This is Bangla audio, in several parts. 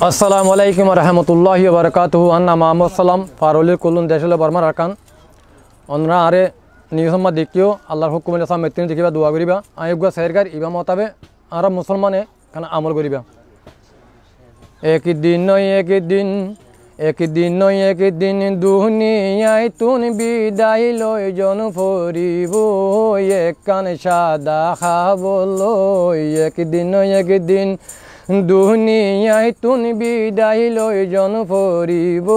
আসসালামু আলাইকুম রহমতুল্লাহি ওবরকাতুহু আন্না মোহাম্মদ সালাম ফারুলির কুলুন দেশলে বর্মার আরকান অনরা আরে নিয়মা দেখিও আল্লাহর হুকুমের সামনে মেতিন দেখিবা দোয়া করিবা আইগুয়া সেরগার ইবা মতাবে আর মুসলমানে কানা আমল করিবা একদিন নয় একদিন দুনিয়ায় তুন বিদায় লয় জন ফরিব একান সাদা খাবলয় একদিন দুনিয়ায় তুন বিদায় লয় জন ফরিব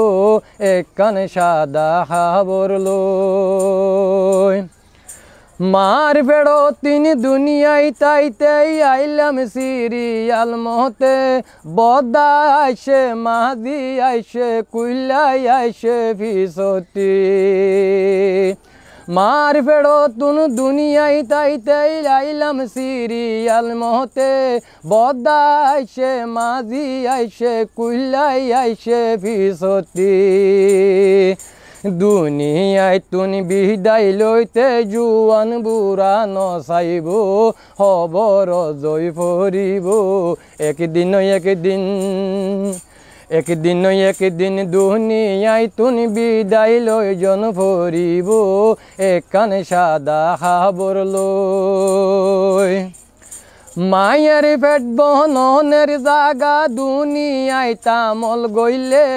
একান সাদা খাবর লয় মার বেড়ো তিনি দুনিয়ায় তাইতে আইলাম সিরিয়াল মহতে বদা আইসে মাদি আইসে কুইলাই আইসে ফিসতি মার বেড়ো তুন দুনিয়ায় তাইতে আইলাম সিরিয়াল মহতে বদা আইসে মাদি আইসে কুইলাই আইসে ফিসতি দুনিয়ায় তুন বিদায় লইতে জুয়ান বুড়া নসাইব হবর জয় ফরিব একদিন দুনিয়ায় তুন বিদায় লই জন ফরিব একান সাদা খাবর লই মায়ের পেট বহনের জাগা দুনিয়ায় তামল গইলে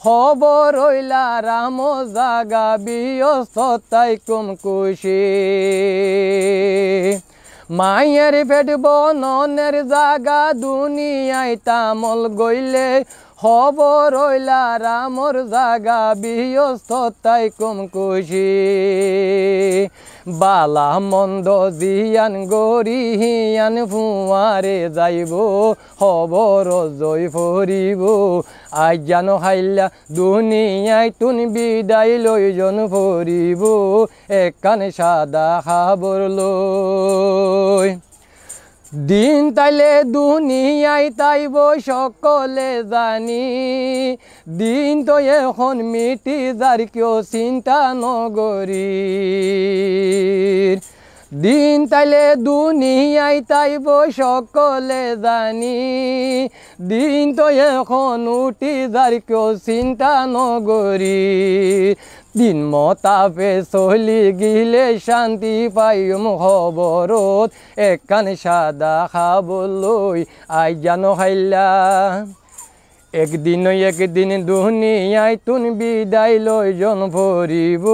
খবর হইলা রাম জাগা বিয়স্ততাই কম খুশি মায়ের পেট বননের জাগা দুনিয়ায় তামল গইলে খবর হইলা রামর জাগা বিয়স্ততাই কম খুশি বালা মন্দ জিয়ান গরি হিয়ান ফুয়ারে যাইব খবর জয় ফরিব আজ জান হাইলা দুনিয়ায় তুন বিদায় লই জন ফরিব একান সাদা খাবর লই দিন তাইলে দুনিয়ায় তাইব সকলে জানি দিন তো এখন মিটি যার কেউ চিন্তা নগরী দিন তাইলে দুনিয়ায় তাইব সকলে জানি দিন তো এখন উঠি যার কেউ চিন্তা নগরী দিন মতাপে চলি গিলে শান্তি পাইম খবরত একান সাদা খাবলই আই জানো খাইলা একদিন দুনিয়ায় তুন বিদায় লই জন ফরিব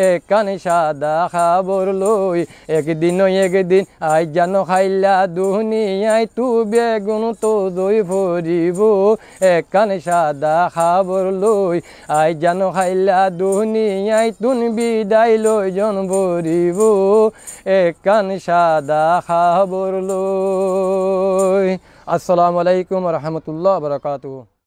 একান সাদা খাবর লই একদিন আই জানো খাইলা দুনিয়ায় তু বেগুন তো জয় ফরিব একান সাদা খাবর লই আই জানো খাইলা দুনিয়ায় তুন বিদায় লই জন ফরিব একান সাদা খাবর লই আসসালামু আলাইকুম রহমতুল্লাহ বরকাতুহু।